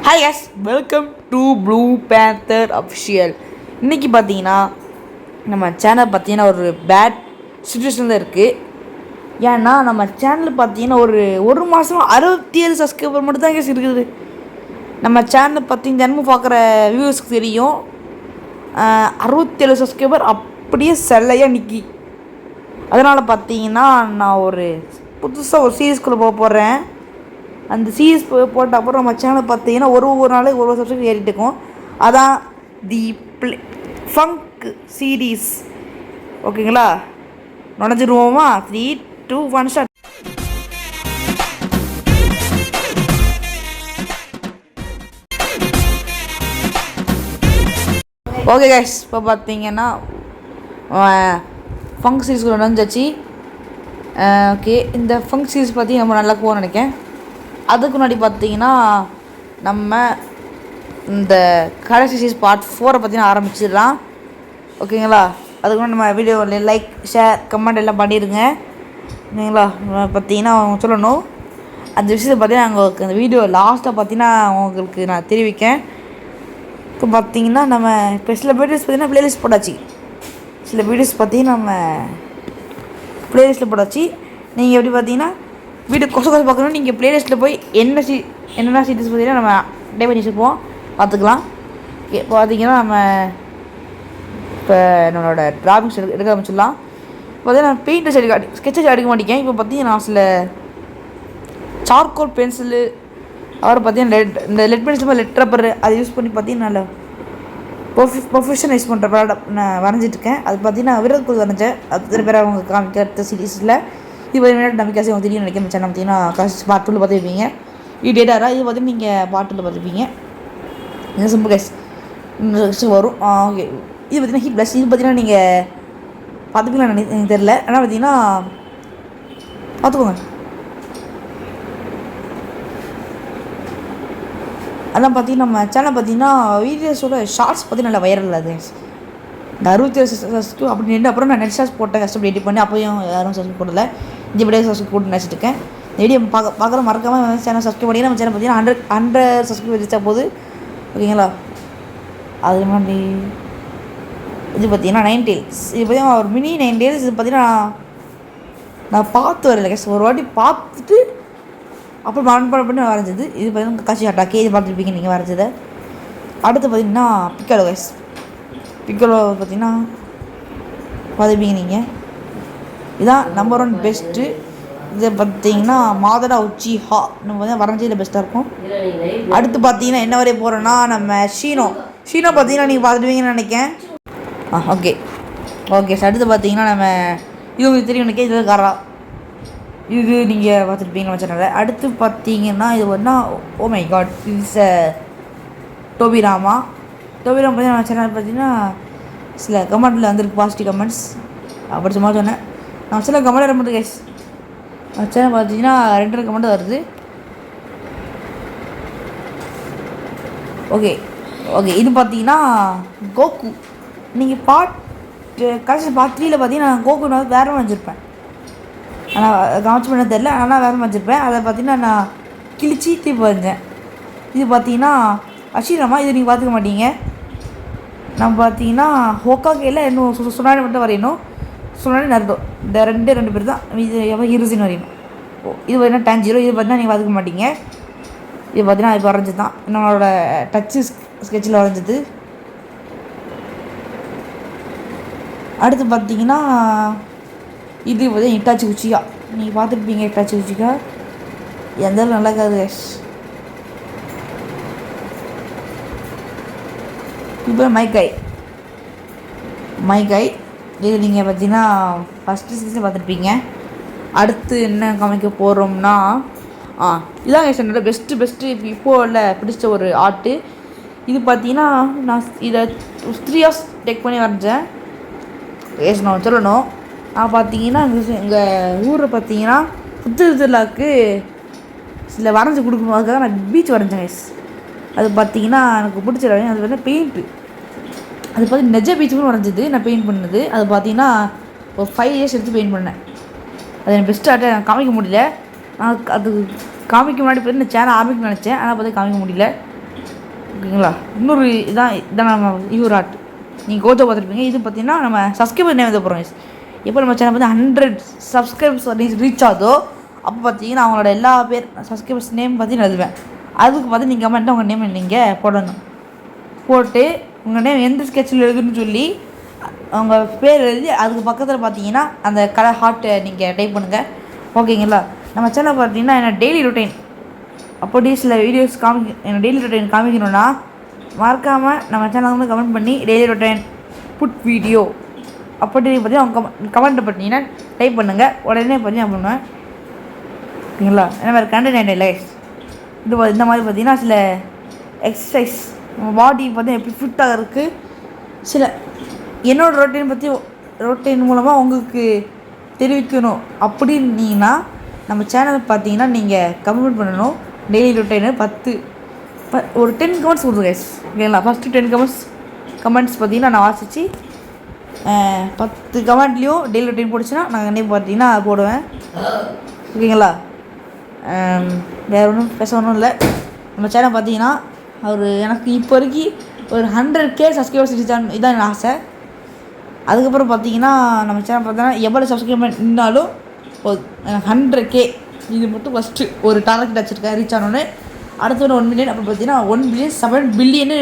Hi yes welcome to blue panther official. இன்றைக்கி பார்த்தீங்கன்னா நம்ம சேனல் பார்த்தீங்கன்னா ஒரு பேட் சுச்சுவேஷனில் இருக்குது. ஏன்னா நம்ம சேனல் பார்த்தீங்கன்னா ஒரு மாதம் 67 சப்ஸ்கிரைபர் மட்டும் தான் கேஸ் இருக்குது. நம்ம சேனல் பார்த்தீங்கன்னா தினமும் பார்க்குற வியூவர்ஸ்க்கு தெரியும். 67 சப்ஸ்கிரைபர் அப்படியே செல்லையாக நிற்கி. அதனால் பார்த்தீங்கன்னா நான் புதுசாக ஒரு சீரீஸ்குள்ளே போக போகிறேன். அந்த சீரீஸ் போட்ட அப்புறம் நம்ம சேனல் பார்த்தீங்கன்னா ஒரு நாளைக்கு ஒரு சப்ஸ்கிரைப் ஏறிட்டு இருக்கும். அதான் தி ஃபங்க் சீரீஸ். ஓகேங்களா, நுழைஞ்சிருவோமா? 3, 2, 1 ஸ்டார்ட். ஓகே கைஸ், இப்போ பார்த்தீங்கன்னா ஃபங்க் சீரீஸ்குள்ள நுழைஞ்சாச்சு. ஓகே, இந்த ஃபங்க் சீரீஸ் பற்றி நம்ம நல்லா போகணும்னு நினைக்கிறேன். அதுக்கு முன்னாடி பார்த்தீங்கன்னா நம்ம இந்த கடைசி சீரீஸ் பார்ட் 4 பார்த்தீங்கன்னா ஆரம்பிச்சிடலாம். ஓகேங்களா, அதுக்கு முன்னாடி நம்ம வீடியோவில் லைக், ஷேர், கமெண்ட் எல்லாம் பண்ணிடுங்க. ஓகேங்களா, பார்த்தீங்கன்னா அவங்க சொல்லணும் அந்த விஷயத்தை பார்த்தீங்கன்னா உங்களுக்கு அந்த வீடியோ லாஸ்ட்டாக பார்த்தீங்கன்னா உங்களுக்கு நான் தெரிவிக்கேன். இப்போ பார்த்தீங்கன்னா நம்ம இப்போ சில வீடியோஸ் பார்த்தீங்கன்னா ப்ளேலிஸ்ட் போட்டாச்சு. சில வீடியோஸ் பார்த்தீங்கன்னா நம்ம ப்ளேலிஸ்ட்டில் போட்டாச்சு. நீங்கள் எப்படி பார்த்தீங்கன்னா வீடியோ கொசு பார்க்கணும், நீங்கள் ப்ளேலிஸ்ட்டில் போய் என்னென்ன சீரீஸ் பார்த்தீங்கன்னா நம்ம டைப் பண்ணி வச்சுருப்போம், பார்த்துக்கலாம். இப்போ பார்த்தீங்கன்னா நம்ம இப்போ நம்மளோட டிராவிங்ஸ் எடுக்க ஆரம்பிச்சிடலாம். பார்த்தீங்கன்னா நான் பெயிண்ட் ஸ்கெட்சஸ் எடுக்க மாட்டேங்க. இப்போ பார்த்தீங்கன்னா நான் சில சார்கோல் பென்சிலு, அப்புறம் பார்த்தீங்கன்னா இந்த லெட் பென்சில் லெட் ரப்பர் அதை யூஸ் பண்ணி பார்த்தீங்கன்னா நல்ல ப்ரொஃபஷனலைஸ் பண்ணுற ப்ராடக்ட் நான் வரைஞ்சிட்ருக்கேன். அது பார்த்தீங்கன்னா விரதக்குள் வரைஞ்சேன். அது பேர் அவங்க காமிக்கிற சீரீஸில் இது பார்த்தீங்கன்னா நம்பிக்கையாசி அவங்க தெரியும் நினைக்க சேனல் பார்த்தீங்கன்னா பாட்டில் பார்த்துருப்பீங்க. இது டேட்டாரா இது பார்த்தீங்கன்னா நீங்கள் பாட்டில் பார்த்துருப்பீங்க. இது சிம்பிள் கேஸ் வரும். ஓகே, இது பார்த்தீங்கன்னா ஹீட் ப்ளஸ். இது பார்த்தீங்கன்னா நீங்கள் பார்த்துப்பீங்களா எனக்கு தெரில. ஆனால் பார்த்தீங்கன்னா பார்த்துக்கோங்க. அதான் பார்த்தீங்கன்னா நம்ம சேனல் பார்த்தீங்கன்னா வீடியோஸோட ஷார்ட்ஸ் பார்த்தீங்கன்னா நல்லா வைரல். அது இந்த 67 சப்ஸ்கிரைப் அப்படி நின்று அப்புறம் நான் நெட் ஷார்ட்ஸ் போட்டேன், கஷ்டப்பட்டு எடிட் பண்ணி. அப்போயும் யாரும் சப்ஸ்கிரைப் போடல. இந்த வீடியோ சப்ஸ்கிரைப் போட்டு நினச்சிட்டு இருக்கேன். இந்த வீடியோ பார்க்குற மறக்காமல் சேனல் சப்ஸ்கிரைப் பண்ணி நம்ம சேனல் பார்த்தீங்கன்னா 100 சப்ஸ்கிரைப் வச்சா போது. ஓகேங்களா, அது மாதிரி இது பார்த்தீங்கன்னா 9 டேல்ஸ். இது பார்த்தீங்கன்னா ஒரு மினி 9 டேல்ஸ். இது பார்த்தீங்கன்னா நான் பார்த்து வரல கேஸ், ஒரு வாட்டி பார்த்துட்டு அப்புறம் மனப்பாடம் பண்ணி வரைஞ்சது. இது பார்த்தீங்கன்னா காட்சி அட்டாக்கே இது பார்த்துருப்பீங்க நீங்கள் வரைஞ்சதை. அடுத்து பார்த்தீங்கன்னா பிக்கலோ கேஸ். பிக்கலோ பார்த்தீங்கன்னா பார்த்துருப்பீங்க நீங்கள். இதுதான் நம்பர் 1 பெஸ்ட்டு. இதை பார்த்தீங்கன்னா மாதடா உச்சி ஹா நம்ம வந்து வரைஞ்சதில் பெஸ்ட்டாக இருக்கும். அடுத்து பார்த்தீங்கன்னா என்ன வரைய போகிறோன்னா நம்ம ஷீனோ பார்த்தீங்கன்னா நீங்கள் பார்த்துடுவீங்கன்னு நினைக்கிறேன். Okay sir. அடுத்து பார்த்தீங்கன்னா நம்ம இது உங்களுக்கு தெரியும் நினைக்கிறேன். இது காரா, இது நீங்கள் பார்த்துருப்பீங்க நம்ம சேனலில். அடுத்து பார்த்தீங்கன்னா இது ஒன்றா ஓ மை காட், இது டோபிராமா பார்த்தீங்கன்னா நம்ம சேனல் பார்த்தீங்கன்னா சில கமெண்ட்டில் வந்துருக்கு பாசிட்டிவ் கமெண்ட்ஸ். அப்படி சும்மா சொன்னேன். நான் சில கமெண்ட் ரொம்ப கேஸ் சேனல் பார்த்தீங்கன்னா 2 கமெண்ட் வருது. ஓகே இது பார்த்தீங்கன்னா கோகு. நீங்கள் கடைசி பார்ட் 3ல் பார்த்தீங்கன்னா நான் கோகு நான் வேறு வச்சுருப்பேன். ஆனால் கவனிச்சு பண்ண தெரில, ஆனால் வேறு வச்சுருப்பேன். அதை பார்த்தீங்கன்னா நான் கிழிச்சி திருப்பி வரைஞ்சேன். இது பார்த்தீங்கன்னா அஷிராமா. இது நீங்கள் பார்த்துக்க மாட்டீங்க. நம்ம பார்த்தீங்கன்னா ஹோக்காகையில் இன்னும் சுனாடி மட்டும் வரையணும். சுனாடி நருடோ இந்த ரெண்டு பேர் தான். இது எவ்வளோ ஹீரோசின் வரையணும். இது பார்த்தீங்கன்னா டான்ஜிரோ. இது பார்த்தீங்கன்னா நீங்கள் பார்த்துக்க மாட்டீங்க. இது பார்த்தீங்கன்னா இப்போ வரைஞ்சது தான் நம்மளோட டச்சு ஸ்கெட்சில் வரைஞ்சது. அடுத்து பார்த்தீங்கன்னா இது பார்த்தீங்கன்னா இட்டாச்சி உச்சிகா. நீங்கள் பார்த்துருப்பீங்க இட்டாச்சி உச்சிகா. எந்த நல்லா இருக்காது. இப்போ மைக்காய் இது நீங்கள் பார்த்தீங்கன்னா ஃபஸ்ட்டு சீசன் பார்த்துருப்பீங்க. அடுத்து என்ன காமிக்க போகிறோம்னா இதான் என்னோட பெஸ்ட்டு இப்போது பிடிச்ச ஒரு ஆர்ட்டு. இது பார்த்தீங்கன்னா நான் இதை 3 hours டேக் பண்ணி வரைஞ்சேன். நான் சொல்லணும், நான் பார்த்தீங்கன்னா எங்கள் ஊரில் பார்த்தீங்கன்னா திருவிழாவுக்கு சில வரைஞ்சி கொடுக்கணும். அதுக்காக நான் பீச் வரைஞ்சேன் கைஸ். அது பார்த்தீங்கன்னா எனக்கு பிடிச்ச அது வந்து பெயிண்ட்டு. அது பார்த்து நெஜ பீச்சுன்னு வரைஞ்சது நான் பெயிண்ட் பண்ணது. அது பார்த்தீங்கன்னா ஒரு 5 years எடுத்து பெயிண்ட் பண்ணேன். அது எனக்கு பெஸ்ட்டு ஆர்ட்டை நான் காமிக்க முடியல. நான் அது காமிக்க முன்னாடி பார்த்து இந்த சேனல் ஆரம்பிக்க நினச்சேன், ஆனால் பார்த்து காமிக்க முடியல. ஓகேங்களா. இன்னொரு இதான் நம்ம யூராட் நீங்கள் கோஜோ பார்த்துருப்பீங்க. இது பார்த்தீங்கன்னா நம்ம சப்ஸ்கிரைபர் நேம் போகிறோம். எப்போ நம்ம சேனல் வந்து 100 சப்ஸ்கிரைபர்ஸ் ரீச் ஆகுதோ அப்போ பார்த்தீங்கன்னா அவங்களோட எல்லா பேர் சப்ஸ்கிரைபர்ஸ் நேம் பார்த்தீங்கன்னா எழுதுவேன். அதுக்கு பார்த்து நீங்கள் கமெண்ட்டாக உங்கள் நேம் நீங்கள் போடணும். போட்டு உங்கள் நேம் எந்த ஸ்கெட்சில் எழுதுன்னு சொல்லி அவங்க பேர் எழுதி அதுக்கு பக்கத்தில் பார்த்தீங்கன்னா அந்த கலர் ஹார்ட்டை நீங்கள் டைப் பண்ணுங்கள். ஓகேங்களா. நம்ம சேனல் பார்த்தீங்கன்னா என்ன டெய்லி ரொட்டீன் அப்படி சில வீடியோஸ் என்ன டெய்லி ரொட்டீன் காமிக்கணுன்னா மறக்காமல் நம்ம சேனல் வந்து கமெண்ட் பண்ணி டெய்லி ரொட்டீன் புட் வீடியோ அப்படி பற்றி அவங்க கமெண்ட் பண்ணிங்கன்னா டைப் பண்ணுங்கள். உடனே பண்ணி நான் பண்ணுவேன். ஓகேங்களா. என்ன மாதிரி கண்டென்ட் லைஃப் இந்த மாதிரி பார்த்தீங்கன்னா சில எக்ஸசைஸ் நம்ம பாடி பார்த்தீங்கன்னா எப்படி ஃபிட்டாக இருக்குது சில என்னோடய ரொட்டீன் மூலமாக உங்களுக்கு தெரிவிக்கணும் அப்படின்னீங்கன்னா நம்ம சேனல் பார்த்தீங்கன்னா நீங்கள் கமெண்ட் பண்ணணும். டெய்லி ரொட்டீனு ஒரு 10 கமெண்ட்ஸ் கொடுங்க கைஸ். ஓகேங்களா. ஃபஸ்ட்டு 10 கமெண்ட்ஸ் பார்த்தீங்கன்னா நான் வாசித்து 10 கமெண்ட்லேயும் டெய்லி ரொட்டீன் போட்டுச்சுன்னா நாங்கள் என்ன பார்த்தீங்கன்னா போடுவேன். ஓகேங்களா. வேறு ஒன்றும் பேச ஒன்றும் இல்லை. நம்ம சேனல் பார்த்தீங்கன்னா எனக்கு இப்போ வரைக்கும் ஒரு 100K சப்ஸ்கிரைபர்ஸ் இதான் என் ஆசை. அதுக்கப்புறம் பார்த்தீங்கன்னா நம்ம சேனல் பார்த்தீங்கன்னா எவ்வளோ சப்ஸ்கிரைபர் நின்னாலும் 100K இது மட்டும் ஃபஸ்ட்டு ஒரு டார்கெட் வச்சுருக்கேன். ரீச் ஆனோன்னு அடுத்த ஒரு 1 மில்லியன். அப்புறம் பார்த்தீங்கன்னா 1 பில்லியன் 7 பில்லியன்னு